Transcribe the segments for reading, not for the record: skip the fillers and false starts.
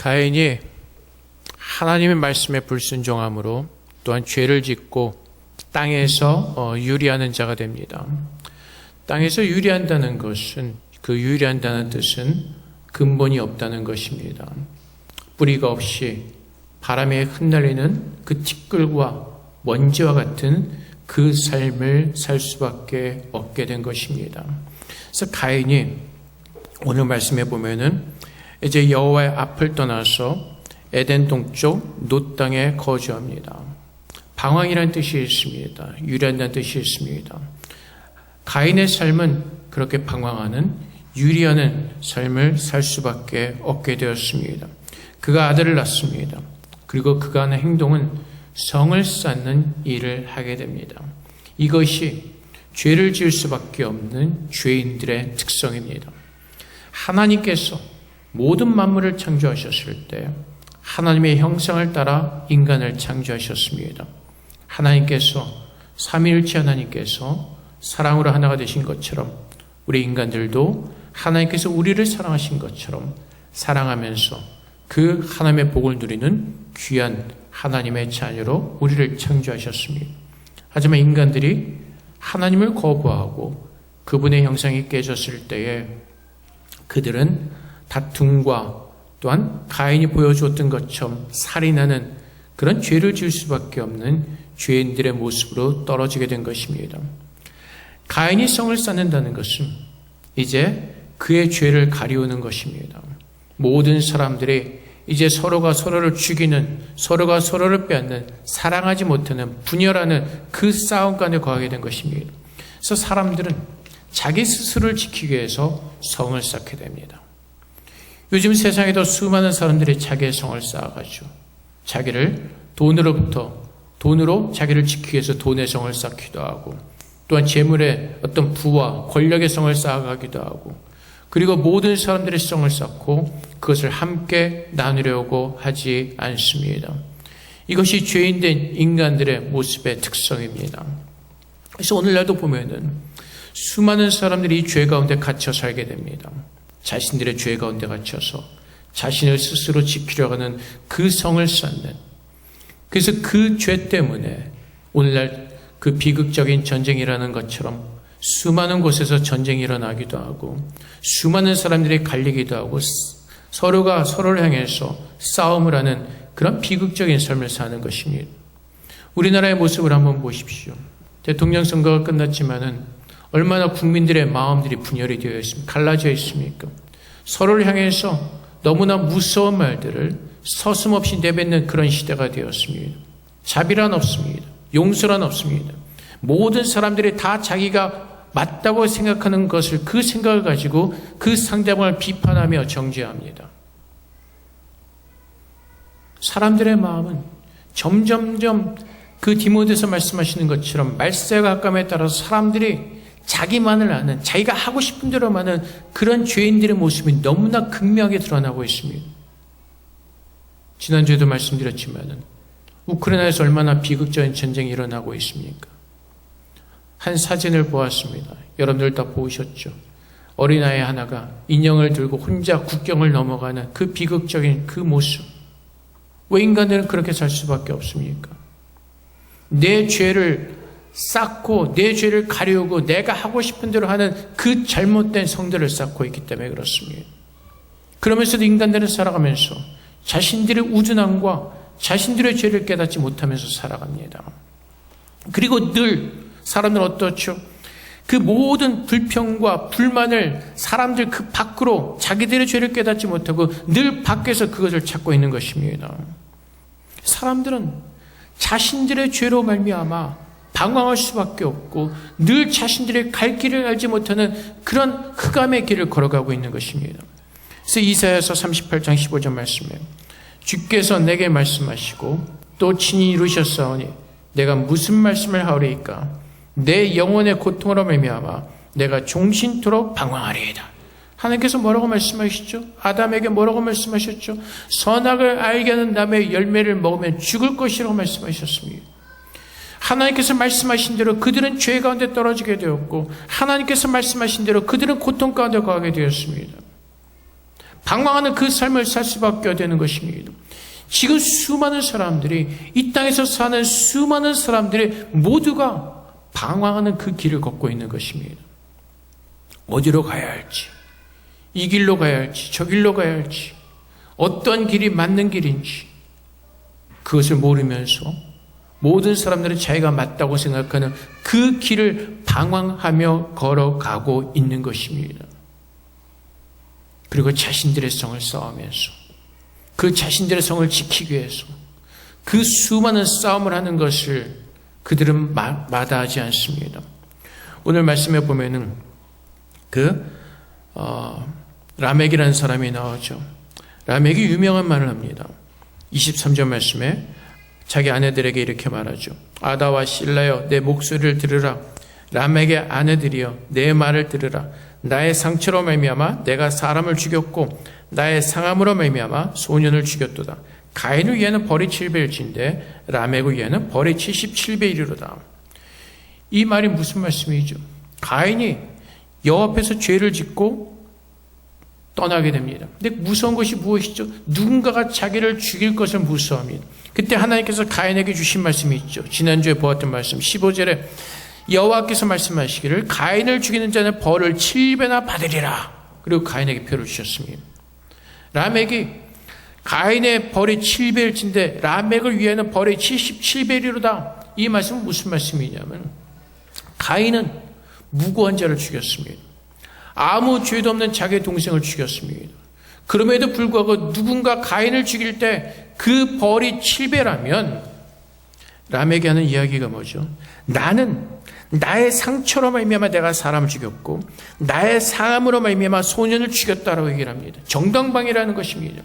가인이 하나님의 말씀에 불순종함으로 또한 죄를 짓고 땅에서 유리하는 자가 됩니다. 땅에서 유리한다는 것은, 그 유리한다는 뜻은 근본이 없다는 것입니다. 뿌리가 없이 바람에 흩날리는 그 티끌과 먼지와 같은 그 삶을 살 수밖에 없게 된 것입니다. 그래서 가인이 오늘 말씀해 보면은 이제 여호와의 앞을 떠나서 에덴 동쪽 놋 땅에 거주합니다. 방황이라는 뜻이 있습니다. 유리한다는 뜻이 있습니다. 가인의 삶은 그렇게 방황하는, 유리하는 삶을 살 수밖에 없게 되었습니다. 그가 아들을 낳습니다. 그리고 그가 하는 행동은 성을 쌓는 일을 하게 됩니다. 이것이 죄를 지을 수밖에 없는 죄인들의 특성입니다. 하나님께서 모든 만물을 창조하셨을 때 하나님의 형상을 따라 인간을 창조하셨습니다. 하나님께서, 삼위일체 하나님께서 사랑으로 하나가 되신 것처럼 우리 인간들도 하나님께서 우리를 사랑하신 것처럼 사랑하면서 그 하나님의 복을 누리는 귀한 하나님의 자녀로 우리를 창조하셨습니다. 하지만 인간들이 하나님을 거부하고 그분의 형상이 깨졌을 때에 그들은 다툼과 또한 가인이 보여주었던 것처럼 살인하는 그런 죄를 지을 수밖에 없는 죄인들의 모습으로 떨어지게 된 것입니다. 가인이 성을 쌓는다는 것은 이제 그의 죄를 가리우는 것입니다. 모든 사람들이 이제 서로가 서로를 죽이는, 서로가 서로를 빼앗는, 사랑하지 못하는, 분열하는 그 싸움 가운데 거하게 된 것입니다. 그래서 사람들은 자기 스스로를 지키기 위해서 성을 쌓게 됩니다. 요즘 세상에도 수많은 사람들이 자기의 성을 쌓아가지고 자기를 돈으로 자기를 지키기 위해서 돈의 성을 쌓기도 하고, 또한 재물의 어떤 부와 권력의 성을 쌓아가기도 하고, 그리고 모든 사람들의 성을 쌓고 그것을 함께 나누려고 하지 않습니다. 이것이 죄인된 인간들의 모습의 특성입니다. 그래서 오늘날도 보면은 수많은 사람들이 이 죄 가운데 갇혀 살게 됩니다. 자신들의 죄 가운데 갇혀서 자신을 스스로 지키려고 하는 그 성을 쌓는, 그래서 그 죄 때문에 오늘날 그 비극적인 전쟁이라는 것처럼 수많은 곳에서 전쟁이 일어나기도 하고 수많은 사람들이 갈리기도 하고 서로가 서로를 향해서 싸움을 하는 그런 비극적인 삶을 사는 것입니다. 우리나라의 모습을 한번 보십시오. 대통령 선거가 끝났지만은 얼마나 국민들의 마음들이 분열이 되어 있습니까? 갈라져 있습니까? 서로를 향해서 너무나 무서운 말들을 서슴없이 내뱉는 그런 시대가 되었습니다. 자비란 없습니다. 용서란 없습니다. 모든 사람들이 다 자기가 맞다고 생각하는 것을, 그 생각을 가지고 그 상대방을 비판하며 정죄합니다. 사람들의 마음은 점점점 그 디모데서 말씀하시는 것처럼 말세가 가까움에 따라서 사람들이 자기만을 아는, 자기가 하고 싶은 대로만 하는 그런 죄인들의 모습이 너무나 극명하게 드러나고 있습니다. 지난주에도 말씀드렸지만 우크라이나에서 얼마나 비극적인 전쟁이 일어나고 있습니까? 한 사진을 보았습니다. 여러분들 다 보셨죠? 어린아이 하나가 인형을 들고 혼자 국경을 넘어가는 그 비극적인 그 모습. 왜 인간들은 그렇게 살 수밖에 없습니까? 내 죄를 쌓고 내 죄를 가리우고 내가 하고 싶은 대로 하는 그 잘못된 성들을 쌓고 있기 때문에 그렇습니다. 그러면서도 인간들은 살아가면서 자신들의 우둔함과 자신들의 죄를 깨닫지 못하면서 살아갑니다. 그리고 늘 사람들은 어떻죠? 그 모든 불평과 불만을 사람들 그 밖으로 자기들의 죄를 깨닫지 못하고 늘 밖에서 그것을 찾고 있는 것입니다. 사람들은 자신들의 죄로 말미암아 방황할 수밖에 없고 늘 자신들의 갈 길을 알지 못하는 그런 흑암의 길을 걸어가고 있는 것입니다. 그래서 이사야서 38장 15절 말씀에 주께서 내게 말씀하시고 또 친히 이루셨사오니 내가 무슨 말씀을 하오리이까? 내 영혼의 고통으로 말미암아 내가 종신토록 방황하리이다. 하나님께서 뭐라고 말씀하시죠? 아담에게 뭐라고 말씀하셨죠? 선악을 알게 하는 나무의 열매를 먹으면 죽을 것이라고 말씀하셨습니다. 하나님께서 말씀하신 대로 그들은 죄 가운데 떨어지게 되었고 하나님께서 말씀하신 대로 그들은 고통 가운데 거하게 되었습니다. 방황하는 그 삶을 살 수밖에 되는 것입니다. 지금 수많은 사람들이, 이 땅에서 사는 수많은 사람들이 모두가 방황하는 그 길을 걷고 있는 것입니다. 어디로 가야 할지, 이 길로 가야 할지, 저 길로 가야 할지, 어떤 길이 맞는 길인지 그것을 모르면서 모든 사람들은 자기가 맞다고 생각하는 그 길을 방황하며 걸어가고 있는 것입니다. 그리고 자신들의 성을 쌓으면서 그 자신들의 성을 지키기 위해서 그 수많은 싸움을 하는 것을 그들은 마다하지 않습니다. 오늘 말씀에 보면은 라멕이라는 사람이 나오죠. 라멕이 유명한 말을 합니다. 23절 말씀에 자기 아내들에게 이렇게 말하죠. 아다와 실라여 내 목소리를 들으라. 라멕의 아내들이여 내 말을 들으라. 나의 상처로 말미암아 내가 사람을 죽였고 나의 상함으로 말미암아 소년을 죽였도다. 가인을 위해는 벌이 7배일진데 라멕을 위해는 벌이 77배이리로다. 이 말이 무슨 말씀이죠? 가인이 여호와 앞에서 죄를 짓고 떠나게 됩니다. 근데 무서운 것이 무엇이죠? 누군가가 자기를 죽일 것을 무서워합니다. 그때 하나님께서 가인에게 주신 말씀이 있죠. 지난주에 보았던 말씀 15절에 여호와께서 말씀하시기를 가인을 죽이는 자는 벌을 7배나 받으리라. 그리고 가인에게 표를 주셨습니다. 라멕이 가인의 벌이 7배일진데 라멕을 위해는 벌이 77배이리로다. 이 말씀은 무슨 말씀이냐면 가인은 무고한 자를 죽였습니다. 아무 죄도 없는 자기 동생을 죽였습니다. 그럼에도 불구하고 누군가 가인을 죽일 때 그 벌이 7배라면 라멕이 하는 이야기가 뭐죠? 나는 나의 상처로 말미암아 내가 사람을 죽였고 나의 상함으로 말미암아 소년을 죽였다라고 얘기를 합니다. 정당방위라는 것입니다.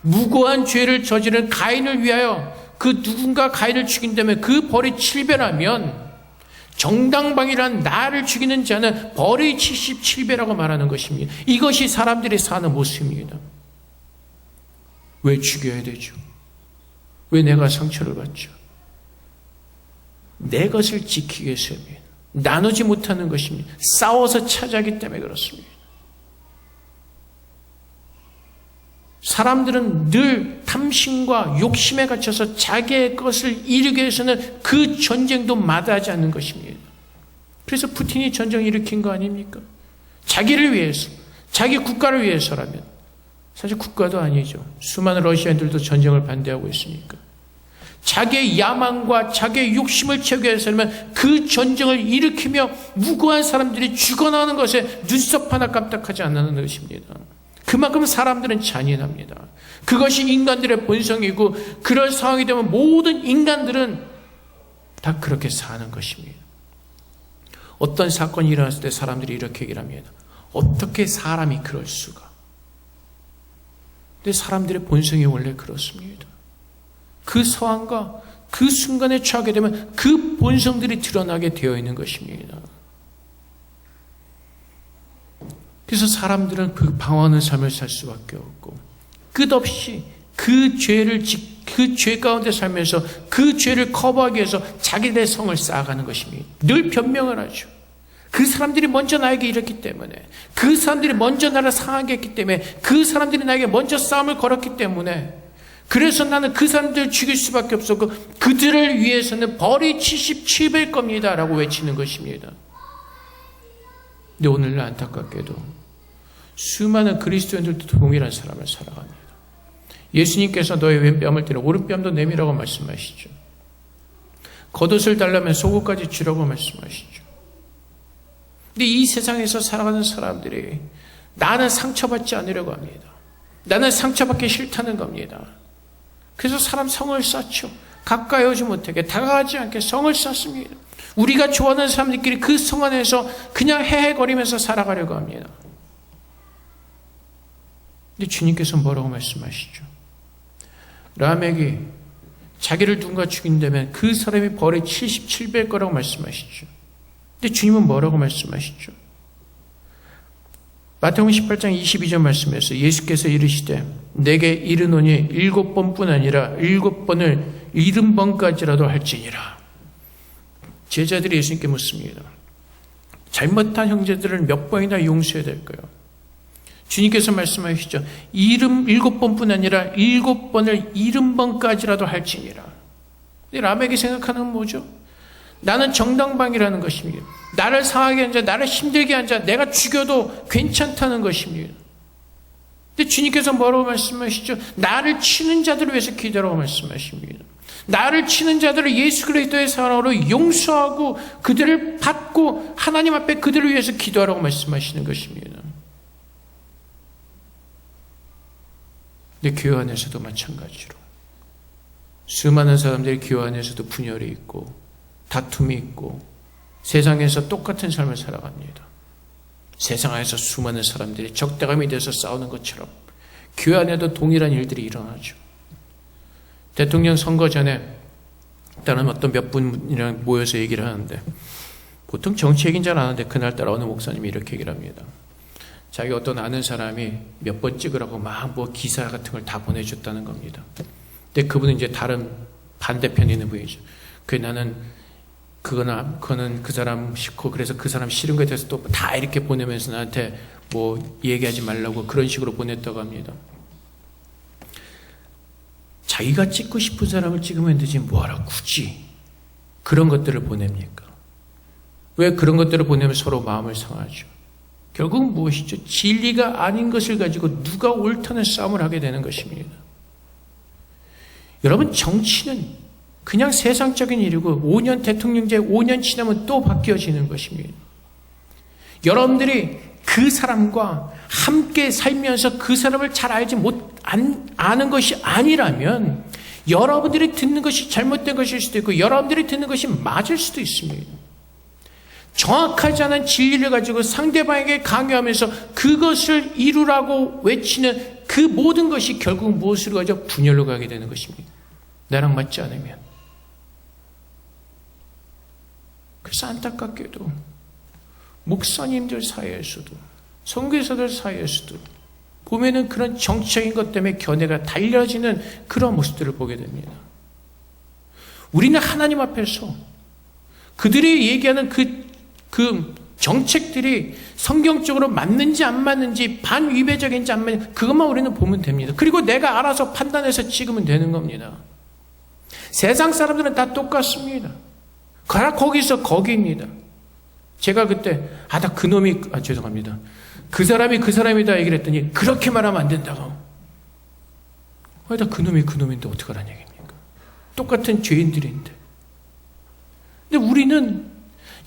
무고한 죄를 저지른 가인을 위하여 그 누군가 가인을 죽인다면 그 벌이 7배라면 정당방위란 나를 죽이는 자는 벌이 77배라고 말하는 것입니다. 이것이 사람들이 사는 모습입니다. 왜 죽여야 되죠? 왜 내가 상처를 받죠? 내 것을 지키기 위해서입니다. 나누지 못하는 것입니다. 싸워서 차지하기 때문에 그렇습니다. 사람들은 늘 탐심과 욕심에 갇혀서 자기의 것을 이루기 위해서는 그 전쟁도 마다하지 않는 것입니다. 그래서 푸틴이 전쟁을 일으킨 거 아닙니까? 자기를 위해서, 자기 국가를 위해서라면. 사실 국가도 아니죠. 수많은 러시아인들도 전쟁을 반대하고 있으니까. 자기의 야망과 자기의 욕심을 채우기 위해서라면 그 전쟁을 일으키며 무고한 사람들이 죽어나가는 것에 눈썹 하나 깜짝하지 않는 것입니다. 그만큼 사람들은 잔인합니다. 그것이 인간들의 본성이고 그런 상황이 되면 모든 인간들은 다 그렇게 사는 것입니다. 어떤 사건이 일어났을 때 사람들이 이렇게 얘기를 합니다. 어떻게 사람이 그럴 수가? 근데 사람들의 본성이 원래 그렇습니다. 그 상황과 그 순간에 처하게 되면 그 본성들이 드러나게 되어 있는 것입니다. 그래서 사람들은 그 방황하는 삶을 살 수밖에 없고 끝없이 그 죄 가운데 살면서 그 죄를 커버하기 위해서 자기들의 성을 쌓아가는 것입니다. 늘 변명을 하죠. 그 사람들이 먼저 나에게 이랬기 때문에, 그 사람들이 먼저 나를 상하게 했기 때문에, 그 사람들이 나에게 먼저 싸움을 걸었기 때문에, 그래서 나는 그 사람들을 죽일 수밖에 없었고 그들을 위해서는 벌이 77배일 겁니다 라고 외치는 것입니다. 근데 오늘날 안타깝게도 수많은 그리스도인들도 동일한 사람을 살아갑니다. 예수님께서 너의 왼뺨을 때려 오른뺨도 내밀라고 말씀하시죠. 겉옷을 달라면 속옷까지 주라고 말씀하시죠. 근데 이 세상에서 살아가는 사람들이 나는 상처받지 않으려고 합니다. 나는 상처받기 싫다는 겁니다. 그래서 사람 성을 쌓죠. 가까이 오지 못하게, 다가가지 않게 성을 쌓습니다. 우리가 좋아하는 사람들끼리 그 성 안에서 그냥 헤헤거리면서 살아가려고 합니다. 근데 주님께서 뭐라고 말씀하시죠? 라멕이 자기를 누군가 죽인다면 그 사람이 벌이 77배일 거라고 말씀하시죠. 근데 주님은 뭐라고 말씀하시죠? 마태복음 18장 22절 말씀에서 예수께서 이르시되 내게 이르노니 7번뿐 아니라 7번을 70번까지라도 할지니라. 제자들이 예수님께 묻습니다. 잘못한 형제들을 몇 번이나 용서해야 될까요? 주님께서 말씀하시죠. 7번뿐 아니라 7번을 70번까지라도 할지니라. 람에게 생각하는 건 뭐죠? 나는 정당방위라는 것입니다. 나를 상하게 한 자, 나를 힘들게 한 자, 내가 죽여도 괜찮다는 것입니다. 근데 주님께서 뭐라고 말씀하시죠? 나를 치는 자들을 위해서 기도하라고 말씀하십니다. 나를 치는 자들을 예수 그리스도의 사랑으로 용서하고 그들을 받고 하나님 앞에 그들을 위해서 기도하라고 말씀하시는 것입니다. 근데 교회 안에서도 마찬가지로 수많은 사람들이 교회 안에서도 분열이 있고 다툼이 있고 세상에서 똑같은 삶을 살아갑니다. 세상 안에서 수많은 사람들이 적대감이 돼서 싸우는 것처럼 교회 안에도 동일한 일들이 일어나죠. 대통령 선거 전에 다른 어떤 몇 분이랑 모여서 얘기를 하는데 보통 정치 얘기는 잘 안 하는데 그날따라 어느 목사님이 이렇게 얘기를 합니다. 자기 어떤 아는 사람이 몇 번 찍으라고 막 뭐 기사 같은 걸 다 보내줬다는 겁니다. 근데 그분은 이제 다른 반대편에 있는 분이죠. 나는 그거는 그 사람 싫고 그래서 그 사람 싫은 거에 대해서 또 다 이렇게 보내면서 나한테 뭐 얘기하지 말라고 그런 식으로 보냈다고 합니다. 자기가 찍고 싶은 사람을 찍으면 되지 뭐하라 굳이 그런 것들을 보냅니까? 왜 그런 것들을 보내면 서로 마음을 상하죠? 결국 무엇이죠? 진리가 아닌 것을 가지고 누가 옳다는 싸움을 하게 되는 것입니다. 여러분, 정치는 그냥 세상적인 일이고 5년 대통령제 5년 지나면 또 바뀌어지는 것입니다. 여러분들이 그 사람과 함께 살면서 그 사람을 잘 아는 것이 아니라면 여러분들이 듣는 것이 잘못된 것일 수도 있고 여러분들이 듣는 것이 맞을 수도 있습니다. 정확하지 않은 진리를 가지고 상대방에게 강요하면서 그것을 이루라고 외치는 그 모든 것이 결국 무엇으로 가죠? 분열로 가게 되는 것입니다. 나랑 맞지 않으면. 그래서 안타깝게도 목사님들 사이에서도 선교사들 사이에서도 보면은 그런 정치적인 것 때문에 견해가 달려지는 그런 모습들을 보게 됩니다. 우리는 하나님 앞에서 그들이 얘기하는 그 정책들이 성경적으로 맞는지 안 맞는지 반위배적인지 안 맞는지 그것만 우리는 보면 됩니다. 그리고 내가 알아서 판단해서 찍으면 되는 겁니다. 세상 사람들은 다 똑같습니다. 가라 거기서 거기입니다. 제가 그때 나 그놈이 죄송합니다. 그 사람이 그 사람이다 얘기를 했더니 그렇게 말하면 안 된다고. 나 그놈인데 어떡하라는 얘기입니까? 똑같은 죄인들인데. 근데 우리는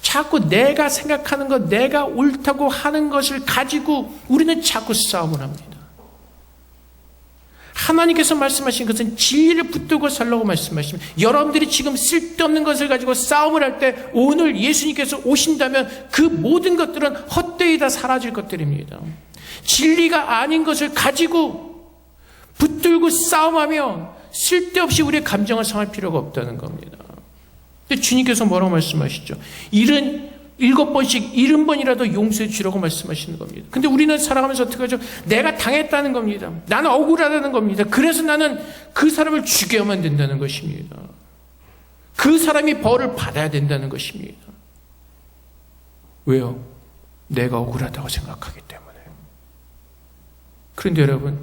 자꾸 내가 생각하는 것, 내가 옳다고 하는 것을 가지고 우리는 자꾸 싸움을 합니다. 하나님께서 말씀하신 것은 진리를 붙들고 살라고 말씀하십니다. 여러분들이 지금 쓸데없는 것을 가지고 싸움을 할 때 오늘 예수님께서 오신다면 그 모든 것들은 헛되이 다 사라질 것들입니다. 진리가 아닌 것을 가지고 붙들고 싸움하며 쓸데없이 우리의 감정을 상할 필요가 없다는 겁니다. 근데 주님께서 뭐라고 말씀하시죠? 7번씩 70번이라도 용서해 주라고 말씀하시는 겁니다. 근데 우리는 살아가면서 어떻게 하죠? 내가 당했다는 겁니다. 나는 억울하다는 겁니다. 그래서 나는 그 사람을 죽여야만 된다는 것입니다. 그 사람이 벌을 받아야 된다는 것입니다. 왜요? 내가 억울하다고 생각하기 때문에. 그런데 여러분,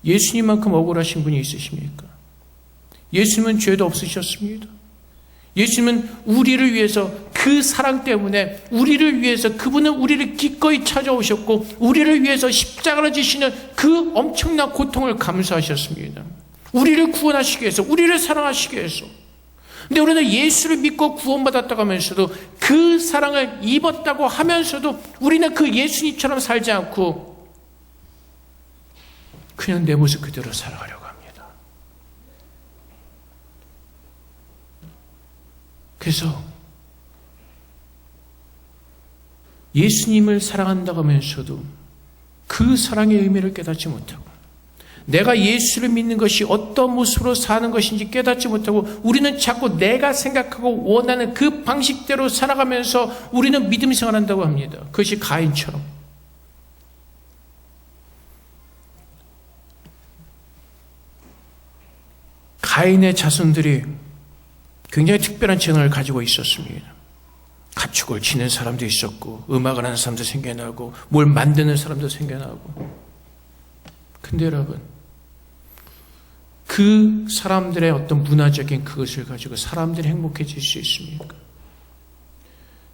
예수님만큼 억울하신 분이 있으십니까? 예수님은 죄도 없으셨습니다. 예수님은 우리를 위해서 그 사랑 때문에 우리를 위해서 그분은 우리를 기꺼이 찾아오셨고 우리를 위해서 십자가를 지시는 그 엄청난 고통을 감수하셨습니다. 우리를 구원하시기 위해서 우리를 사랑하시기 위해서. 근데 우리는 예수를 믿고 구원받았다고 하면서도 그 사랑을 입었다고 하면서도 우리는 그 예수님처럼 살지 않고 그냥 내 모습 그대로 살아가려고 합니다. 그래서 예수님을 사랑한다고 하면서도 그 사랑의 의미를 깨닫지 못하고 내가 예수를 믿는 것이 어떤 모습으로 사는 것인지 깨닫지 못하고 우리는 자꾸 내가 생각하고 원하는 그 방식대로 살아가면서 우리는 믿음 생활한다고 합니다. 그것이 가인처럼. 가인의 자손들이 굉장히 특별한 재능을 가지고 있었습니다. 가축을 치는 사람도 있었고, 음악을 하는 사람도 생겨나고, 뭘 만드는 사람도 생겨나고. 근데 여러분, 그 사람들의 어떤 문화적인 그것을 가지고 사람들이 행복해질 수 있습니까?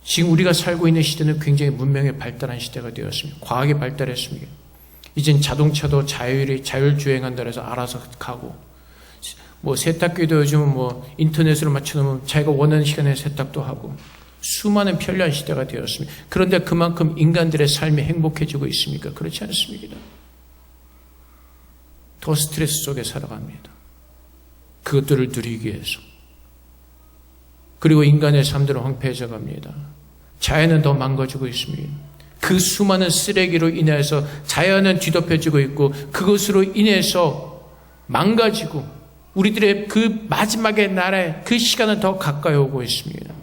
지금 우리가 살고 있는 시대는 굉장히 문명이 발달한 시대가 되었습니다. 과학이 발달했습니다. 이젠 자동차도 자율주행한다 해서 알아서 가고, 뭐 세탁기도 요즘은 뭐 인터넷으로 맞춰놓으면 자기가 원하는 시간에 세탁도 하고, 수많은 편리한 시대가 되었습니다. 그런데 그만큼 인간들의 삶이 행복해지고 있습니까? 그렇지 않습니다. 더 스트레스 속에 살아갑니다. 그것들을 누리기 위해서. 그리고 인간의 삶들은 황폐해져 갑니다. 자연은 더 망가지고 있습니다. 그 수많은 쓰레기로 인해서 자연은 뒤덮여지고 있고, 그것으로 인해서 망가지고 우리들의 그 마지막의 날에 그 시간은 더 가까이 오고 있습니다.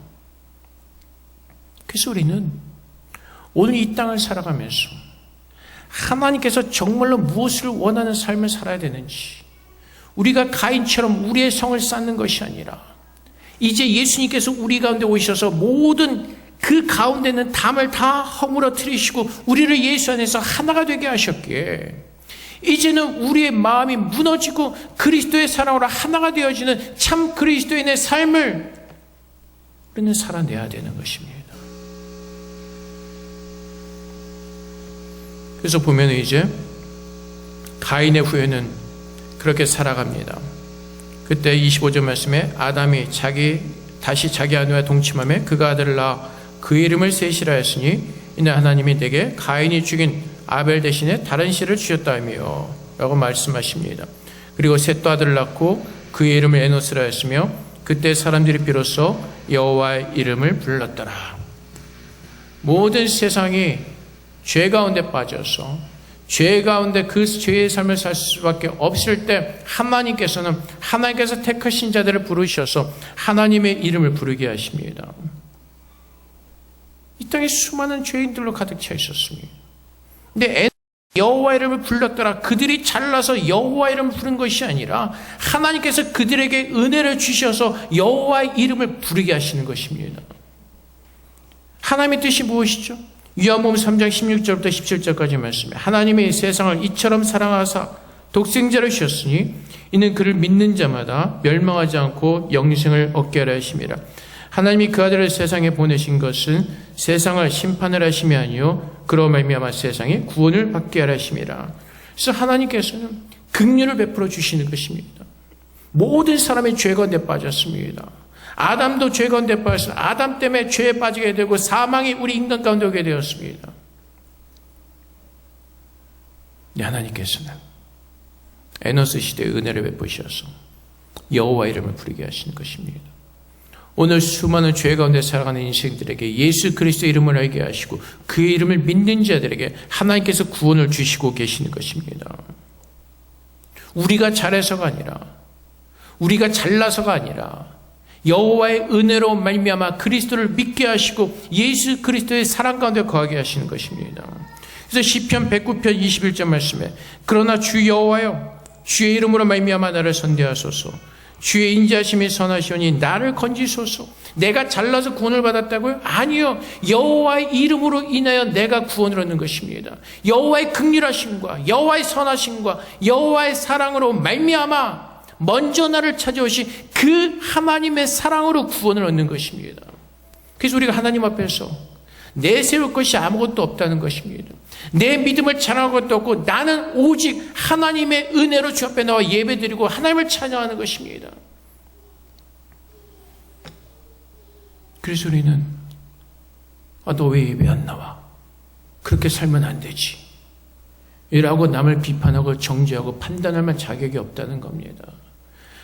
그래서 우리는 오늘 이 땅을 살아가면서 하나님께서 정말로 무엇을 원하는 삶을 살아야 되는지, 우리가 가인처럼 우리의 성을 쌓는 것이 아니라 이제 예수님께서 우리 가운데 오셔서 모든 그 가운데 있는 담을 다 허물어뜨리시고 우리를 예수 안에서 하나가 되게 하셨기에, 이제는 우리의 마음이 무너지고 그리스도의 사랑으로 하나가 되어지는 참 그리스도인의 삶을 우리는 살아내야 되는 것입니다. 그래서 보면 이제 가인의 후예는 그렇게 살아갑니다. 그때 25절 말씀에 아담이 다시 자기 아내와 동침하며 그가 아들을 낳아 그의 이름을 셋이라 했으니 이는 하나님이 내게 가인이 죽인 아벨 대신에 다른 씨를 주셨다며 라고 말씀하십니다. 그리고 셋도 아들을 낳고 그의 이름을 에노스라 했으며 그때 사람들이 비로소 여호와의 이름을 불렀더라. 모든 세상이 죄 가운데 빠져서 죄 가운데 그 죄의 삶을 살 수밖에 없을 때 하나님께서 택하신 자들을 부르셔서 하나님의 이름을 부르게 하십니다. 이 땅에 수많은 죄인들로 가득 차 있었습니다. 근데 여호와 이름을 불렀더라. 그들이 잘나서 여호와 이름을 부른 것이 아니라 하나님께서 그들에게 은혜를 주셔서 여호와의 이름을 부르게 하시는 것입니다. 하나님의 뜻이 무엇이죠? 요한복음 3장 16절부터 17절까지 말씀에 하나님이 세상을 이처럼 사랑하사 독생자를 주셨으니 이는 그를 믿는 자마다 멸망하지 않고 영생을 얻게 하려 하심이라. 하나님이 그 아들을 세상에 보내신 것은 세상을 심판을 하심이 아니요 그로 말미암아 세상에 구원을 받게 하려 하심이라. 그래서 하나님께서는 긍휼을 베풀어 주시는 것입니다. 모든 사람의 죄 가운데 빠졌습니다. 아담도 죄 가운데 빠졌습니다. 아담 때문에 죄에 빠지게 되고 사망이 우리 인간 가운데 오게 되었습니다. 하나님께서는 에노스 시대에 은혜를 베푸셔서 여호와 이름을 부르게 하시는 것입니다. 오늘 수많은 죄 가운데 살아가는 인생들에게 예수 그리스도 이름을 알게 하시고 그의 이름을 믿는 자들에게 하나님께서 구원을 주시고 계시는 것입니다. 우리가 잘해서가 아니라, 우리가 잘나서가 아니라 여호와의 은혜로 말미암아 그리스도를 믿게 하시고 예수 그리스도의 사랑 가운데 거하게 하시는 것입니다. 그래서 시편 109편 21절 말씀에 그러나 주 여호와여 주의 이름으로 말미암아 나를 선대하소서. 주의 인자심이 선하시오니 나를 건지소서. 내가 잘나서 구원을 받았다고요? 아니요. 여호와의 이름으로 인하여 내가 구원을 얻는 것입니다. 여호와의 긍휼하심과 여호와의 선하심과 여호와의 사랑으로 말미암아 먼저 나를 찾아오신 그 하나님의 사랑으로 구원을 얻는 것입니다. 그래서 우리가 하나님 앞에서 내세울 것이 아무것도 없다는 것입니다. 내 믿음을 자랑할 것도 없고 나는 오직 하나님의 은혜로 주 앞에 나와 예배드리고 하나님을 찬양하는 것입니다. 그래서 우리는 너 왜 예배 안 나와? 그렇게 살면 안 되지 이라고 남을 비판하고 정죄하고 판단할 만 자격이 없다는 겁니다.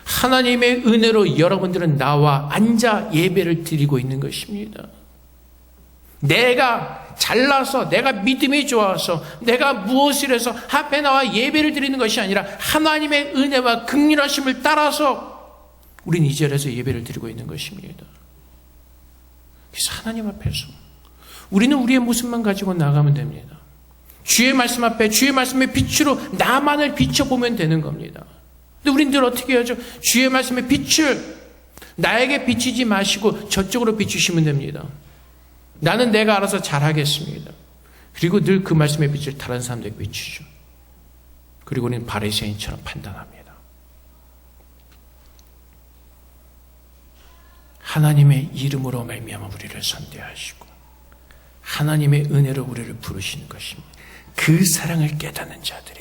하나님의 은혜로 여러분들은 나와 앉아 예배를 드리고 있는 것입니다. 내가 잘나서, 내가 믿음이 좋아서, 내가 무엇을 해서 앞에 나와 예배를 드리는 것이 아니라 하나님의 은혜와 긍휼하심을 따라서 우리는 이 자리에서 예배를 드리고 있는 것입니다. 그래서 하나님 앞에서 우리는 우리의 모습만 가지고 나가면 됩니다. 주의 말씀 앞에 주의 말씀의 빛으로 나만을 비춰보면 되는 겁니다. 근데 우린 늘 어떻게 하죠? 주의 말씀의 빛을 나에게 비치지 마시고 저쪽으로 비추시면 됩니다. 나는 내가 알아서 잘하겠습니다. 그리고 늘 그 말씀의 빛을 다른 사람들에게 비추죠. 그리고 우리는 바리새인처럼 판단합니다. 하나님의 이름으로 말미암아 우리를 선대하시고 하나님의 은혜로 우리를 부르시는 것입니다. 그 사랑을 깨닫는 자들이,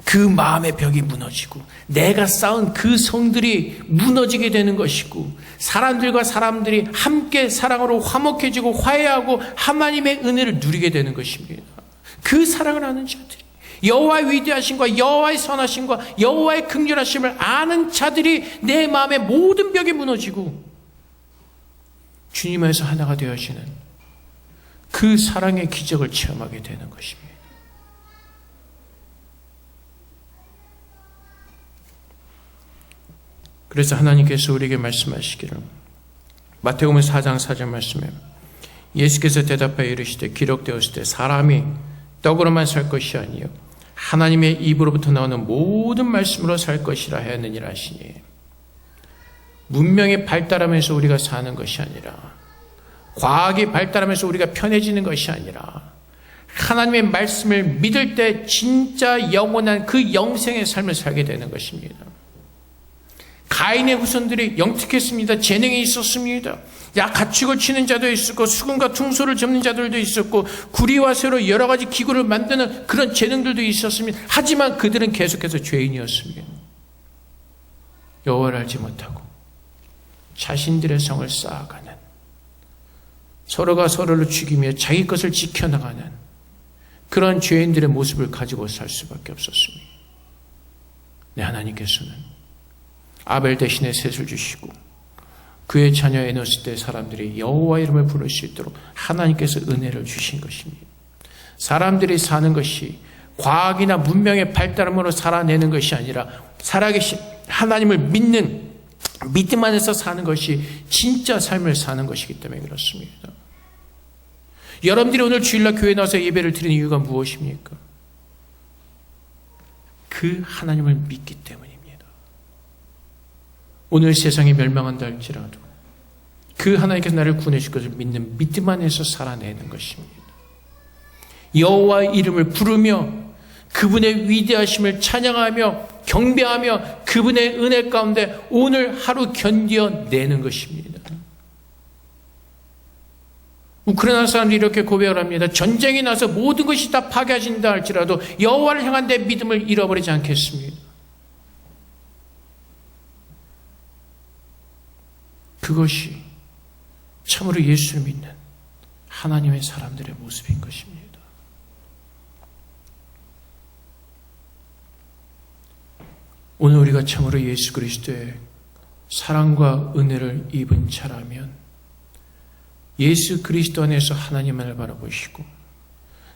그 마음의 벽이 무너지고 내가 쌓은 그 성들이 무너지게 되는 것이고, 사람들과 사람들이 함께 사랑으로 화목해지고 화해하고 하나님의 은혜를 누리게 되는 것입니다. 그 사랑을 아는 자들이, 여호와의 위대하심과 여호와의 선하심과 여호와의 긍휼하심을 아는 자들이 내 마음의 모든 벽이 무너지고 주님 안에서 하나가 되어지는 그 사랑의 기적을 체험하게 되는 것입니다. 그래서 하나님께서 우리에게 말씀하시기를, 마태복음 4장 4절 말씀에 예수께서 대답하여 이르시되 기록되었을 때 사람이 떡으로만 살 것이 아니요 하나님의 입으로부터 나오는 모든 말씀으로 살 것이라 하였느니라 하시니, 문명이 발달하면서 우리가 사는 것이 아니라, 과학이 발달하면서 우리가 편해지는 것이 아니라, 하나님의 말씀을 믿을 때 진짜 영원한 그 영생의 삶을 살게 되는 것입니다. 가인의 후손들이 영특했습니다. 재능이 있었습니다. 가축을 치는 자도 있었고 수금과 퉁소를 접는 자들도 있었고 구리와 쇠로 여러 가지 기구를 만드는 그런 재능들도 있었습니다. 하지만 그들은 계속해서 죄인이었습니다. 여호와를 알지 못하고 자신들의 성을 쌓아가는, 서로가 서로를 죽이며 자기 것을 지켜나가는 그런 죄인들의 모습을 가지고 살 수밖에 없었습니다. 네, 하나님께서는 아벨 대신에 셋을 주시고 그의 자녀 에노스 때 사람들이 여호와 이름을 부를 수 있도록 하나님께서 은혜를 주신 것입니다. 사람들이 사는 것이 과학이나 문명의 발달함으로 살아내는 것이 아니라 살아계신 하나님을 믿는 믿음 안에서 사는 것이 진짜 삶을 사는 것이기 때문에 그렇습니다. 여러분들이 오늘 주일날 교회에 나와서 예배를 드리는 이유가 무엇입니까? 그 하나님을 믿기 때문입니다. 오늘 세상이 멸망한다 할지라도 그 하나님께서 나를 구원하실 것을 믿는 믿음 안에서 살아내는 것입니다. 여호와의 이름을 부르며 그분의 위대하심을 찬양하며 경배하며 그분의 은혜 가운데 오늘 하루 견뎌내는 것입니다. 우크라이나 사람들이 이렇게 고백을 합니다. 전쟁이 나서 모든 것이 다 파괴하신다 할지라도 여호와를 향한 내 믿음을 잃어버리지 않겠습니다. 그것이 참으로 예수를 믿는 하나님의 사람들의 모습인 것입니다. 오늘 우리가 참으로 예수 그리스도의 사랑과 은혜를 입은 자라면 예수 그리스도 안에서 하나님만을 바라보시고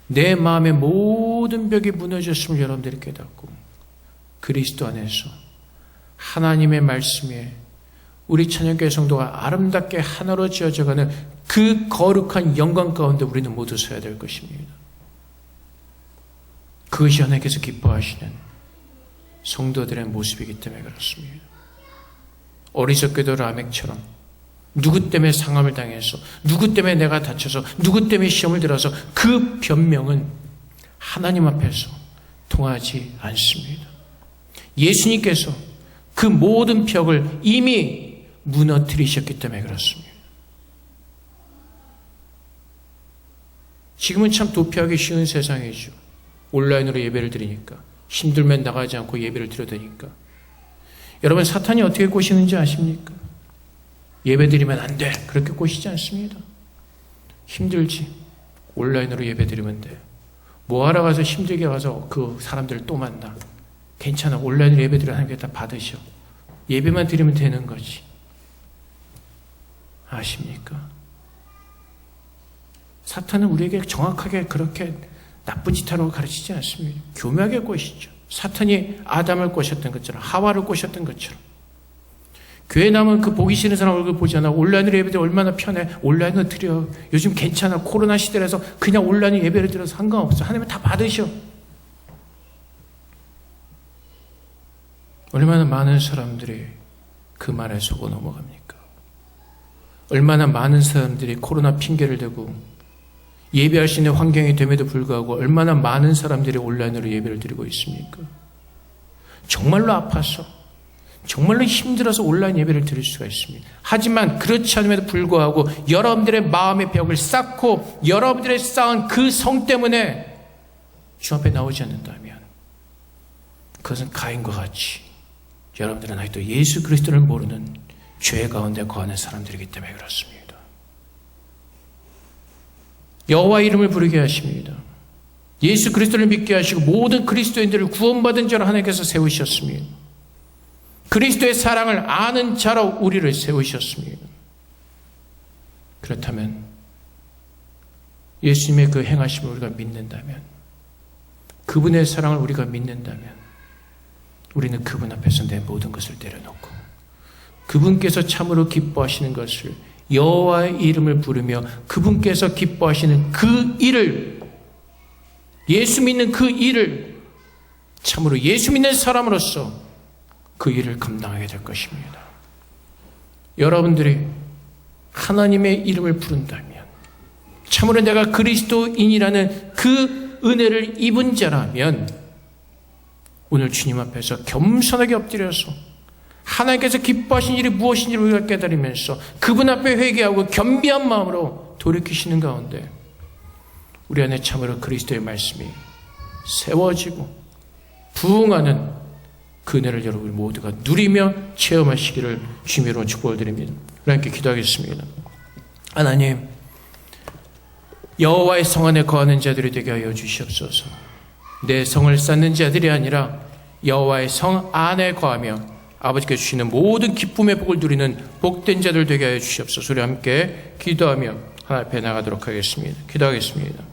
내 마음의 모든 벽이 무너졌음을 여러분들이 깨닫고 그리스도 안에서 하나님의 말씀에 우리 찬양교회 성도가 아름답게 하나로 지어져가는 그 거룩한 영광 가운데 우리는 모두 서야 될 것입니다. 그것이 하나님께서 기뻐하시는 성도들의 모습이기 때문에 그렇습니다. 어리석게도 라멕처럼 누구 때문에 상함을 당해서, 누구 때문에 내가 다쳐서, 누구 때문에 시험을 들어서 그 변명은 하나님 앞에서 통하지 않습니다. 예수님께서 그 모든 벽을 이미 무너뜨리셨기 때문에 그렇습니다. 지금은 참 도피하기 쉬운 세상이죠. 온라인으로 예배를 드리니까, 힘들면 나가지 않고 예배를 드려야 되니까. 여러분, 사탄이 어떻게 꼬시는지 아십니까? 예배 드리면 안 돼, 그렇게 꼬시지 않습니다. 힘들지, 온라인으로 예배 드리면 돼. 뭐하러 가서 힘들게 가서 그 사람들을 또 만나. 괜찮아, 온라인으로 예배 드리면 하나님께 다 받으셔. 예배만 드리면 되는 거지. 아십니까? 사탄은 우리에게 정확하게 그렇게 나쁜 짓 하라고 가르치지 않습니다. 교묘하게 꼬시죠. 사탄이 아담을 꼬셨던 것처럼, 하와를 꼬셨던 것처럼. 교회 나오면 그 보기 싫은 사람 얼굴 보잖아. 온라인으로 예배 드려 얼마나 편해. 온라인으로 드려. 요즘 괜찮아. 코로나 시대라서 그냥 온라인 예배를 드려서 상관없어. 하나님은 다 받으셔. 얼마나 많은 사람들이 그 말에 속아 넘어갑니까? 얼마나 많은 사람들이 코로나 핑계를 대고 예배할 수 있는 환경이 됨에도 불구하고 얼마나 많은 사람들이 온라인으로 예배를 드리고 있습니까? 정말로 아파서, 정말로 힘들어서 온라인 예배를 드릴 수가 있습니다. 하지만 그렇지 않음에도 불구하고 여러분들의 마음의 벽을 쌓고 여러분들의 쌓은 그 성 때문에 주 앞에 나오지 않는다면 그것은 가인과 같이 여러분들은 아직도 예수 그리스도를 모르는 죄 가운데 거하는 사람들이기 때문에 그렇습니다. 여호와 이름을 부르게 하십니다. 예수 그리스도를 믿게 하시고 모든 그리스도인들을 구원받은 자로 하나님께서 세우셨습니다. 그리스도의 사랑을 아는 자로 우리를 세우셨습니다. 그렇다면 예수님의 그 행하심을 우리가 믿는다면, 그분의 사랑을 우리가 믿는다면 우리는 그분 앞에서 내 모든 것을 내려놓고 그분께서 참으로 기뻐하시는 것을, 여호와의 이름을 부르며 그분께서 기뻐하시는 그 일을, 예수 믿는 그 일을 참으로 예수 믿는 사람으로서 그 일을 감당하게 될 것입니다. 여러분들이 하나님의 이름을 부른다면, 참으로 내가 그리스도인이라는 그 은혜를 입은 자라면 오늘 주님 앞에서 겸손하게 엎드려서 하나님께서 기뻐하신 일이 무엇인지를 우리가 깨달으면서 그분 앞에 회개하고 겸비한 마음으로 돌이키시는 가운데 우리 안에 참으로 그리스도의 말씀이 세워지고 부흥하는 그 은혜를 여러분 모두가 누리며 체험하시기를 주님으로 축복을 드립니다. 하나님께 기도하겠습니다. 하나님, 여호와의 성 안에 거하는 자들이 되게 하여 주시옵소서. 내 성을 쌓는 자들이 아니라 여호와의 성 안에 거하며 아버지께서 주시는 모든 기쁨의 복을 누리는 복된 자들 되게 하여 주시옵소서. 우리 함께 기도하며 하나님 앞에 나가도록 하겠습니다. 기도하겠습니다.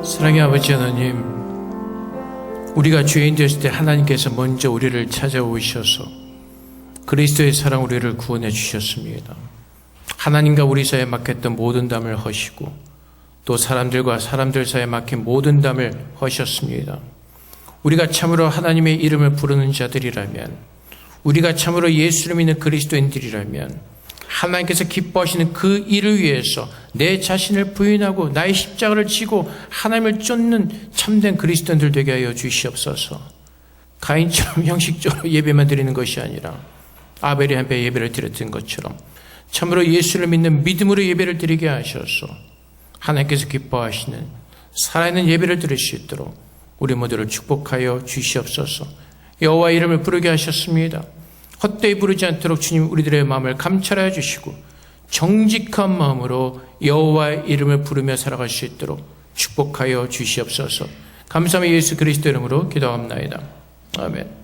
사랑의 아버지 하나님, 우리가 죄인 되었을 때 하나님께서 먼저 우리를 찾아오셔서 그리스도의 사랑 우리를 구원해 주셨습니다. 하나님과 우리 사이에 막혔던 모든 담을 허시고 또 사람들과 사람들 사이에 막힌 모든 담을 허셨습니다. 우리가 참으로 하나님의 이름을 부르는 자들이라면, 우리가 참으로 예수를 믿는 그리스도인들이라면 하나님께서 기뻐하시는 그 일을 위해서 내 자신을 부인하고 나의 십자가를 지고 하나님을 쫓는 참된 그리스도인들 되게 하여 주시옵소서. 가인처럼 형식적으로 예배만 드리는 것이 아니라 아벨이 한배 예배를 드렸던 것처럼 참으로 예수를 믿는 믿음으로 예배를 드리게 하셔서 하나님께서 기뻐하시는 살아있는 예배를 드릴 수 있도록 우리 모두를 축복하여 주시옵소서. 여호와 이름을 부르게 하셨습니다. 헛되이 부르지 않도록 주님 우리들의 마음을 감찰하여 주시고 정직한 마음으로 여호와의 이름을 부르며 살아갈 수 있도록 축복하여 주시옵소서. 감사하며 예수 그리스도 이름으로 기도합나이다. 아멘.